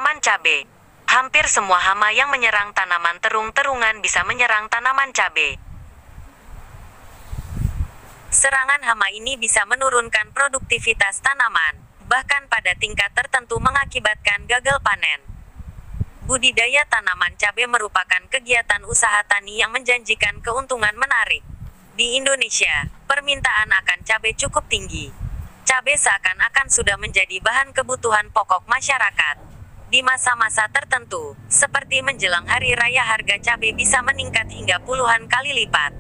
tanaman cabai. Hampir semua hama yang menyerang tanaman terung-terungan bisa menyerang tanaman cabai. Serangan hama ini bisa menurunkan produktivitas tanaman, bahkan pada tingkat tertentu mengakibatkan gagal panen. Budidaya tanaman cabai merupakan kegiatan usaha tani yang menjanjikan keuntungan menarik. Di Indonesia, permintaan akan cabai cukup tinggi. Cabai seakan-akan sudah menjadi bahan kebutuhan pokok masyarakat. Di masa-masa tertentu, seperti menjelang hari raya, harga cabai bisa meningkat hingga puluhan kali lipat.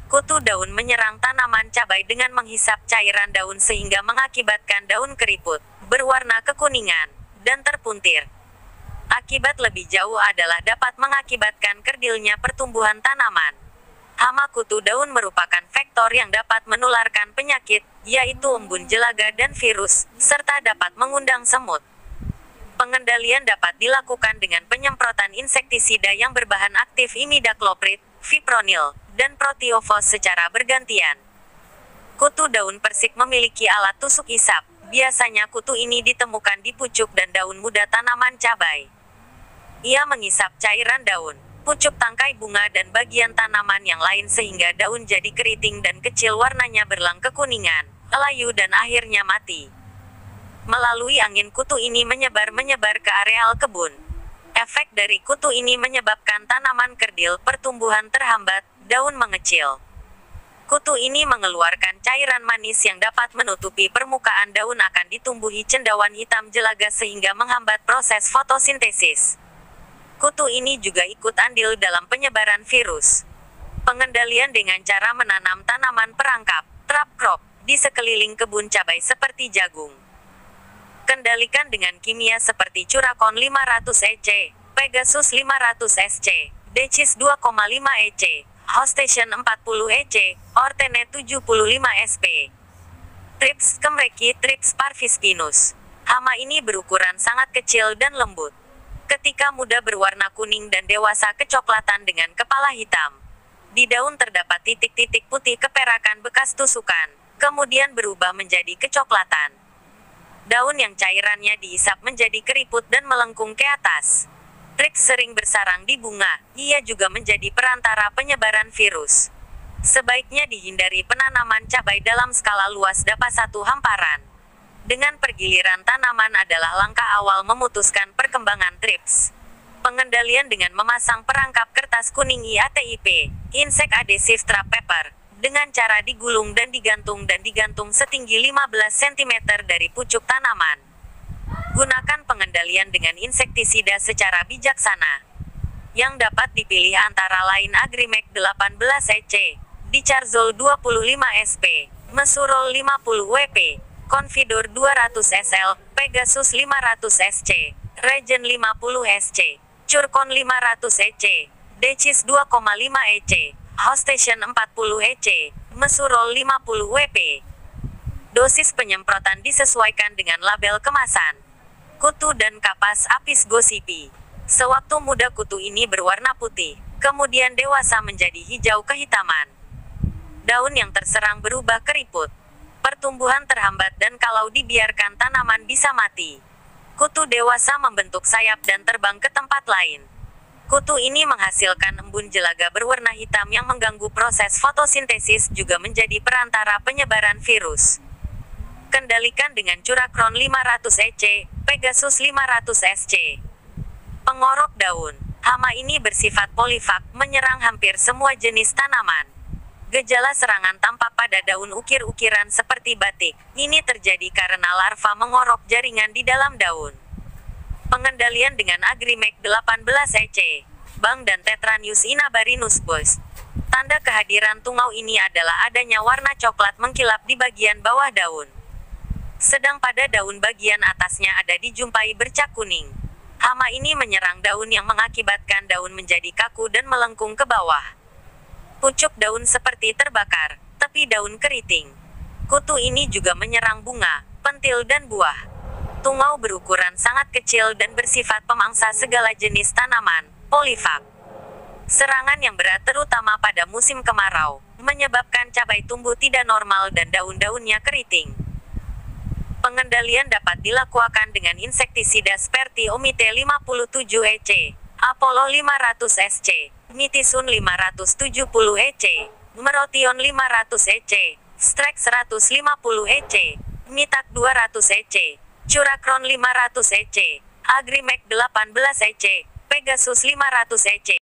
Kutu daun menyerang tanaman cabai dengan menghisap cairan daun sehingga mengakibatkan daun keriput, berwarna kekuningan, dan terpuntir. Akibat lebih jauh adalah dapat mengakibatkan kerdilnya pertumbuhan tanaman. Hama kutu daun merupakan vektor yang dapat menularkan penyakit, yaitu embun jelaga dan virus, serta dapat mengundang semut. Pengendalian dapat dilakukan dengan penyemprotan insektisida yang berbahan aktif imidacloprid, fipronil, dan protiofos secara bergantian. Kutu daun persik memiliki alat tusuk isap. Biasanya kutu ini ditemukan di pucuk dan daun muda tanaman cabai. Ia mengisap cairan daun, pucuk tangkai bunga dan bagian tanaman yang lain sehingga daun jadi keriting dan kecil, warnanya berlang kekuningan, layu dan akhirnya mati. Melalui angin kutu ini menyebar ke areal kebun. Efek dari kutu ini menyebabkan tanaman kerdil, pertumbuhan terhambat, daun mengecil. Kutu ini mengeluarkan cairan manis yang dapat menutupi permukaan daun, akan ditumbuhi cendawan hitam jelaga sehingga menghambat proses fotosintesis. Kutu ini juga ikut andil dalam penyebaran virus. Pengendalian dengan cara menanam tanaman perangkap, trap crop, di sekeliling kebun cabai seperti jagung. Kendalikan dengan kimia seperti Curacon 500 EC, Pegasus 500 SC, Decis 2,5 EC, Hostation 40 EC, Ortene 75 SP. Trips kemreki, Trips parvispinus. Hama ini berukuran sangat kecil dan lembut. Ketika muda berwarna kuning dan dewasa kecoklatan dengan kepala hitam. Di daun terdapat titik-titik putih keperakan bekas tusukan, kemudian berubah menjadi kecoklatan. Daun yang cairannya diisap menjadi keriput dan melengkung ke atas. Trips sering bersarang di bunga, ia juga menjadi perantara penyebaran virus. Sebaiknya dihindari penanaman cabai dalam skala luas dapat satu hamparan. Dengan pergiliran tanaman adalah langkah awal memutuskan perkembangan trips. Pengendalian dengan memasang perangkap kertas kuning IATIP, Insect Adhesive Trap Paper, dengan cara digulung dan digantung setinggi 15 cm dari pucuk tanaman. Gunakan pengendalian dengan insektisida secara bijaksana. Yang dapat dipilih antara lain Agrimek 18 EC, Dicarzol 25 SP, Mesurol 50 WP, Confidor 200 SL, Pegasus 500 SC, Regen 50 SC, Curcon 500 EC, Decis 2,5 EC, Hostation 40 EC, Mesurol 50 WP. Dosis penyemprotan disesuaikan dengan label kemasan. Kutu dan kapas Apis gossypi. Sewaktu muda kutu ini berwarna putih, kemudian dewasa menjadi hijau kehitaman. Daun yang terserang berubah keriput. Pertumbuhan terhambat dan kalau dibiarkan tanaman bisa mati. Kutu dewasa membentuk sayap dan terbang ke tempat lain. Kutu ini menghasilkan embun jelaga berwarna hitam yang mengganggu proses fotosintesis, juga menjadi perantara penyebaran virus. Kendalikan dengan Curacron 500 EC, Pegasus 500 SC. Pengorok daun. Hama ini bersifat polifag, menyerang hampir semua jenis tanaman. Gejala serangan tampak pada daun ukir-ukiran seperti batik. Ini terjadi karena larva mengorok jaringan di dalam daun. Pengendalian dengan Agrimek 18 EC, Bang dan Tetranius inabarinus Bos. Tanda kehadiran tungau ini adalah adanya warna coklat mengkilap di bagian bawah daun. Sedang pada daun bagian atasnya ada dijumpai bercak kuning. Hama ini menyerang daun yang mengakibatkan daun menjadi kaku dan melengkung ke bawah. Pucuk daun seperti terbakar, tepi daun keriting. Kutu ini juga menyerang bunga, pentil dan buah. Tungau berukuran sangat kecil dan bersifat pemangsa segala jenis tanaman, polifag. Serangan yang berat terutama pada musim kemarau, menyebabkan cabai tumbuh tidak normal dan daun-daunnya keriting. Pengendalian dapat dilakukan dengan insektisida seperti Omite 57 EC, Apollo 500 SC, Mitisun 570 EC, Merotion 500 EC, Strex 150 EC, Mitak 200 EC, Curacron 500 EC, Agrimek 18 EC, Pegasus 500 EC.